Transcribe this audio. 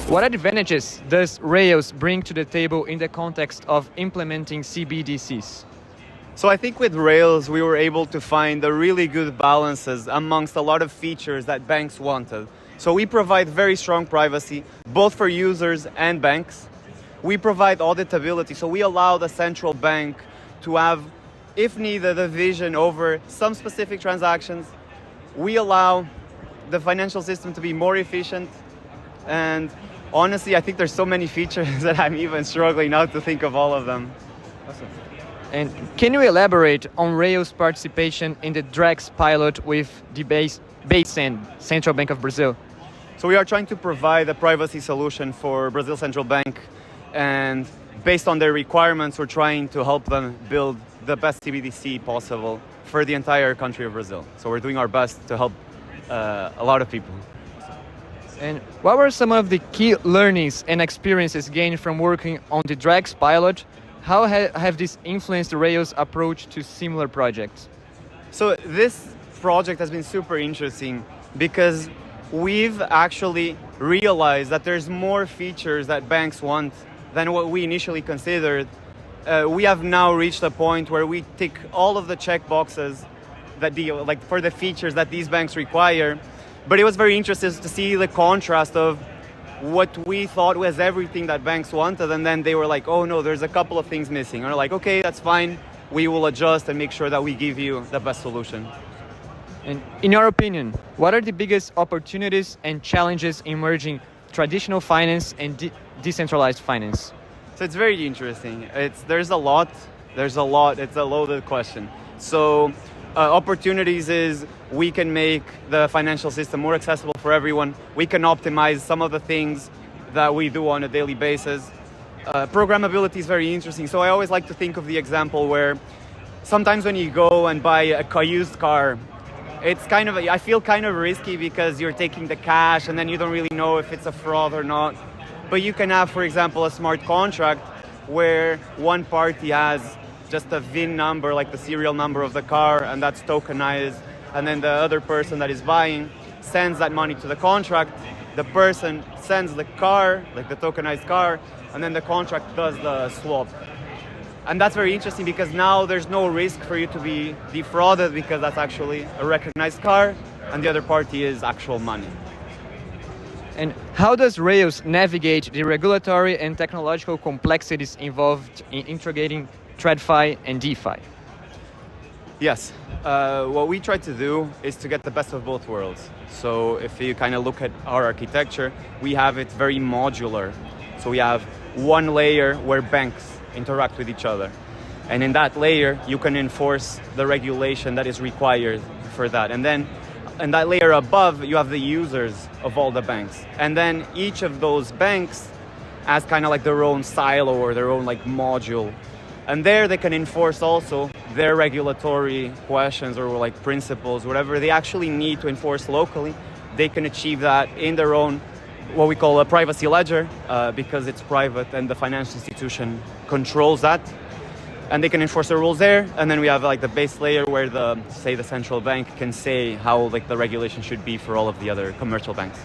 What advantages does Rails bring to the table in the context of implementing CBDCs? So I think with Rails, we were able to find a really good balances amongst a lot of features that banks wanted. So we provide very strong privacy, both for users and banks. We provide auditability, so we allow the central bank to have, if needed, a vision over some specific transactions. We allow the financial system to be more efficient. And honestly, I think there's so many features that I'm even struggling now to think of all of them. Awesome. And can you elaborate on Rails' participation in the Drex pilot with the BACEN, Central Bank of Brazil? So we are trying to provide a privacy solution for Brazil Central Bank, and based on their requirements, we're trying to help them build the best CBDC possible for the entire country of Brazil. So we're doing our best to help a lot of people. And what were some of the key learnings and experiences gained from working on the Drex pilot? How have these influenced Rails' approach to similar projects? So this project has been super interesting because we've actually realized that there's more features that banks want than what we initially considered. We have now reached a point where we tick all of the check boxes that for the features that these banks require. But it was very interesting to see the contrast of what we thought was everything that banks wanted, and then they were like, oh no, there's a couple of things missing. And we're like, okay, that's fine. We will adjust and make sure that we give you the best solution. And in your opinion, what are the biggest opportunities and challenges in merging traditional finance and decentralized finance? So it's very interesting. There's a lot. It's a loaded question. So opportunities is we can make the financial system more accessible for everyone. We can optimize some of the things that we do on a daily basis. Programmability is very interesting. So I always like to think of the example where sometimes when you go and buy a used car, I feel kind of risky because you're taking the cash and then you don't really know if it's a fraud or not. But you can have, for example, a smart contract where one party has just a VIN number, like the serial number of the car, and that's tokenized. And then the other person that is buying sends that money to the contract. The person sends the car, like the tokenized car, and then the contract does the swap. And that's very interesting because now there's no risk for you to be defrauded because that's actually a recognized car and the other party is actual money. And how does Rails navigate the regulatory and technological complexities involved in integrating TradFi and DeFi? Yes, what we try to do is to get the best of both worlds. So if you kind of look at our architecture, we have it very modular. So we have one layer where banks interact with each other. And in that layer, you can enforce the regulation that is required for that. And then in that layer above, you have the users of all the banks. And then each of those banks has kind of like their own silo or their own like module. And there they can enforce also their regulatory questions or like principles, whatever they actually need to enforce locally. They can achieve that in their own, what we call a privacy ledger, because it's private and the financial institution controls that. And they can enforce the rules there. And then we have like the base layer where the central bank can say how like the regulation should be for all of the other commercial banks.